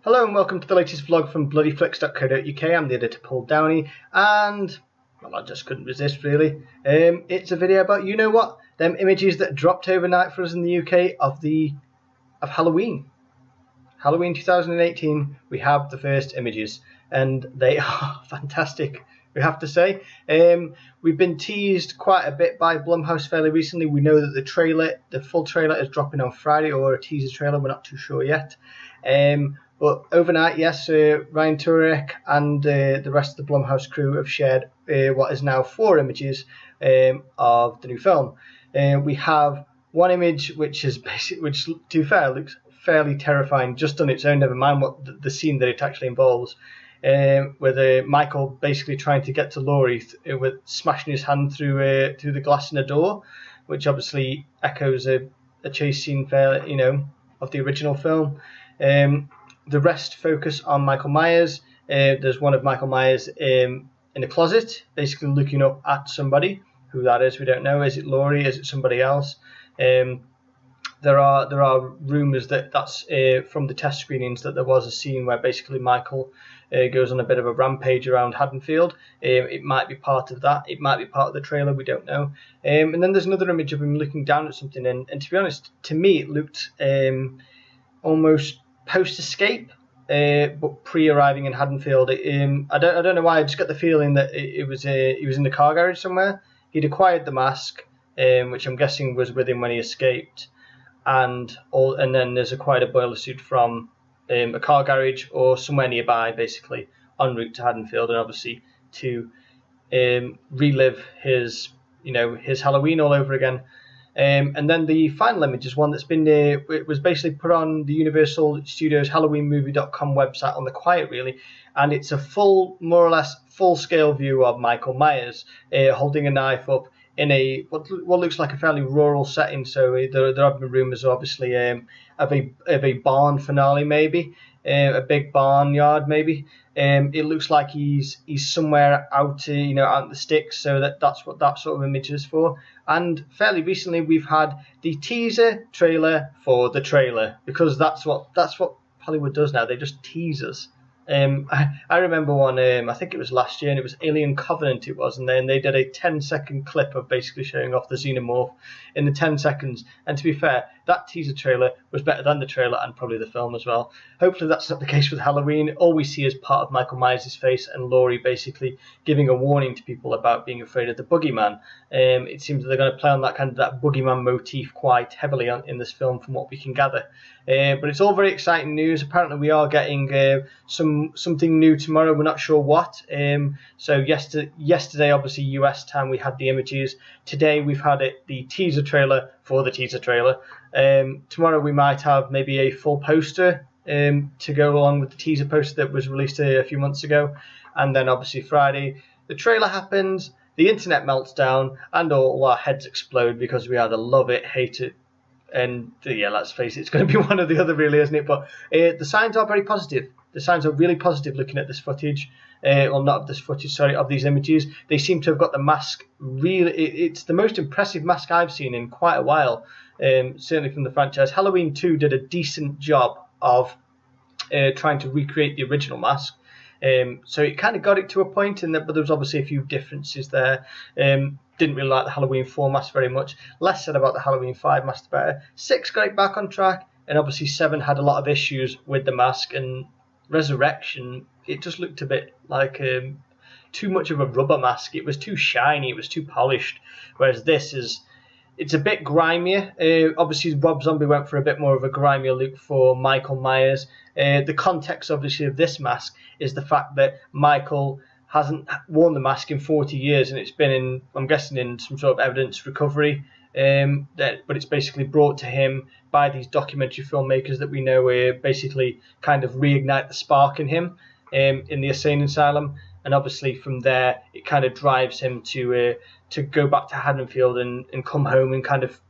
Hello and welcome to the latest vlog from bloodyflix.co.uk. I'm the editor Paul Downey, and well, I just couldn't resist really. It's a video about, you know what, them images that dropped overnight for us in the UK of Halloween. Halloween 2018, we have the first images and they are fantastic, we have to say. We've been teased quite a bit by Blumhouse fairly recently. We know that the full trailer is dropping on Friday, or a teaser trailer, we're not too sure yet. But overnight, yes, Ryan Turek and the rest of the Blumhouse crew have shared what is now 4 images of the new film. We have one image which is which to be fair looks fairly terrifying just on its own. Never mind what the scene that it actually involves, with Michael basically trying to get to Laurie with smashing his hand through the glass in a door, which obviously echoes a chase scene, of the original film. The rest focus on Michael Myers. There's one of Michael Myers in a closet, basically looking up at somebody. Who that is, we don't know. Is it Laurie? Is it somebody else? There are rumours that's from the test screenings that there was a scene where basically Michael goes on a bit of a rampage around Haddonfield. It might be part of that. It might be part of the trailer. We don't know. And then there's another image of him looking down at something, and to be honest, to me it looked almost post-escape, but pre-arriving in Haddonfield. I don't know why. I just got the feeling that he was in the car garage somewhere. He'd acquired the mask, which I'm guessing was with him when he escaped, and then there's acquired a boiler suit from a car garage or somewhere nearby, basically en route to Haddonfield, and obviously to relive his Halloween all over again. And then the final image is one that's been it was basically put on the Universal Studios HalloweenMovie.com website on the quiet, really, and it's a more or less full-scale view of Michael Myers holding a knife up in what looks like a fairly rural setting. So there have been rumours, obviously, of a barn finale, maybe a big barnyard, maybe. It looks like he's somewhere out in the sticks, so that's what that sort of image is for. And fairly recently we've had the teaser trailer for the trailer, because that's what Hollywood does now. They just tease us. I remember one, I think it was last year, and it was Alien Covenant and then they did a 10-second clip of basically showing off the xenomorph in the 10 seconds, and to be fair, that teaser trailer was better than the trailer and probably the film as well. Hopefully that's not the case with Halloween. All we see is part of Michael Myers' face and Laurie basically giving a warning to people about being afraid of the boogeyman. It seems that they're going to play on that boogeyman motif quite heavily in this film, from what we can gather. But it's all very exciting news. Apparently we are getting something new tomorrow. We're not sure what. So yesterday, obviously US time, we had the images. Today we've had the teaser trailer for the teaser trailer. Tomorrow we might have maybe a full poster to go along with the teaser poster that was released a few months ago. And then obviously Friday the trailer happens, the internet melts down, and all our heads explode because we either love it, hate it, and yeah, let's face it, it's going to be one or the other, really, isn't it? But the signs are very positive. The signs are really positive looking at this footage. Well, not of this footage, sorry, of these images. They seem to have got the mask really. It's the most impressive mask I've seen in quite a while, certainly from the franchise. Halloween 2 did a decent job of trying to recreate the original mask. So it kind of got it to a point, but there was obviously a few differences there. Didn't really like the Halloween 4 mask very much. Less said about the Halloween 5 mask, the better. 6 got it back on track, and obviously 7 had a lot of issues with the mask. And Resurrection, it just looked a bit like too much of a rubber mask. It was too shiny, it was too polished, whereas it's a bit grimier. Obviously Rob Zombie went for a bit more of a grimier look for Michael Myers. The context, obviously, of this mask is the fact that Michael hasn't worn the mask in 40 years, and it's been I'm guessing in some sort of evidence recovery, but it's basically brought to him by these documentary filmmakers that we know basically kind of reignite the spark in him in the insane asylum. And obviously from there it kind of drives him to go back to Haddonfield and come home and kind of,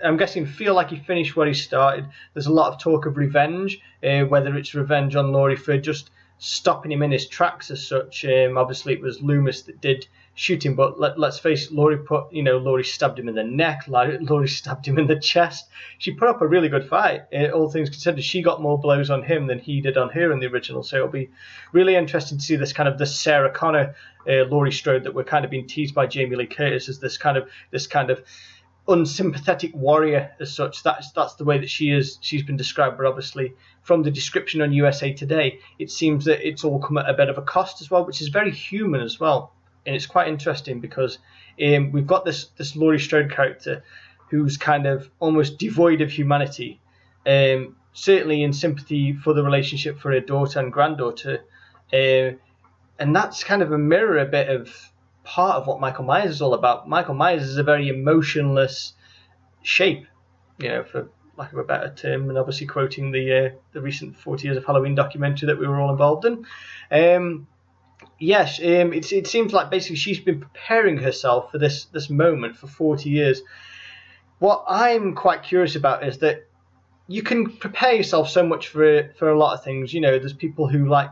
I'm guessing, feel like he finished what he started. There's a lot of talk of revenge, whether it's revenge on Laurie for just stopping him in his tracks as such. Obviously it was Loomis that did shoot him, but let's face it, Laurie stabbed him in the neck, Laurie stabbed him in the chest. She put up a really good fight. All things considered, she got more blows on him than he did on her in the original, so it'll be really interesting to see this kind of the Sarah Connor Laurie Strode that we're kind of being teased by Jamie Lee Curtis as this kind of unsympathetic warrior as such. That's the way that she's been described, but obviously from the description on USA Today it seems that it's all come at a bit of a cost as well, which is very human as well. And it's quite interesting because we've got this Laurie Strode character who's kind of almost devoid of humanity, certainly in sympathy for the relationship for her daughter and granddaughter, and that's kind of a mirror a bit of part of what Michael Myers is all about. Michael Myers is a very emotionless shape, for lack of a better term, and obviously quoting the recent 40 Years of Halloween documentary that we were all involved in. Yes, it seems like basically she's been preparing herself for this moment for 40 years. What I'm quite curious about is that you can prepare yourself so much for a lot of things. There's people who might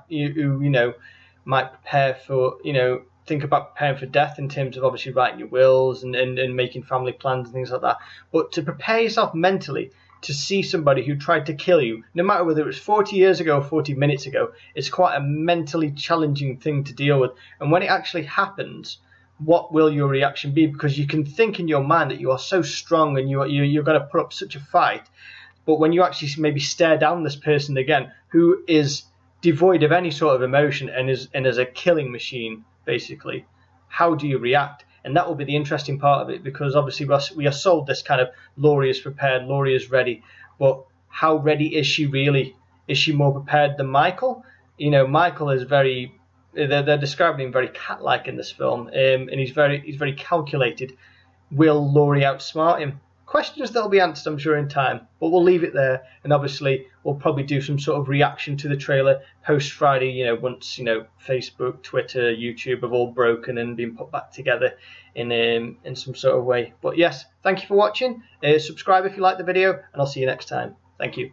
prepare for, think about preparing for death in terms of obviously writing your wills and making family plans and things like that. But to prepare yourself mentally to see somebody who tried to kill you, no matter whether it was 40 years ago or 40 minutes ago, it's quite a mentally challenging thing to deal with. And when it actually happens, what will your reaction be? Because you can think in your mind that you are so strong and you're going to put up such a fight. But when you actually maybe stare down this person again, who is devoid of any sort of emotion and is a killing machine, basically, how do you react? And that will be the interesting part of it, because obviously we are sold this kind of Laurie is prepared, Laurie is ready, but how ready is she really? Is she more prepared than Michael? Michael is they're describing him very cat-like in this film, and he's very calculated. Will Laurie outsmart him? Questions that'll be answered, I'm sure, in time, but we'll leave it there. And obviously we'll probably do some sort of reaction to the trailer post Friday, once Facebook, Twitter, YouTube have all broken and been put back together in some sort of way. But yes, thank you for watching. Subscribe if you like the video, and I'll see you next time. Thank you.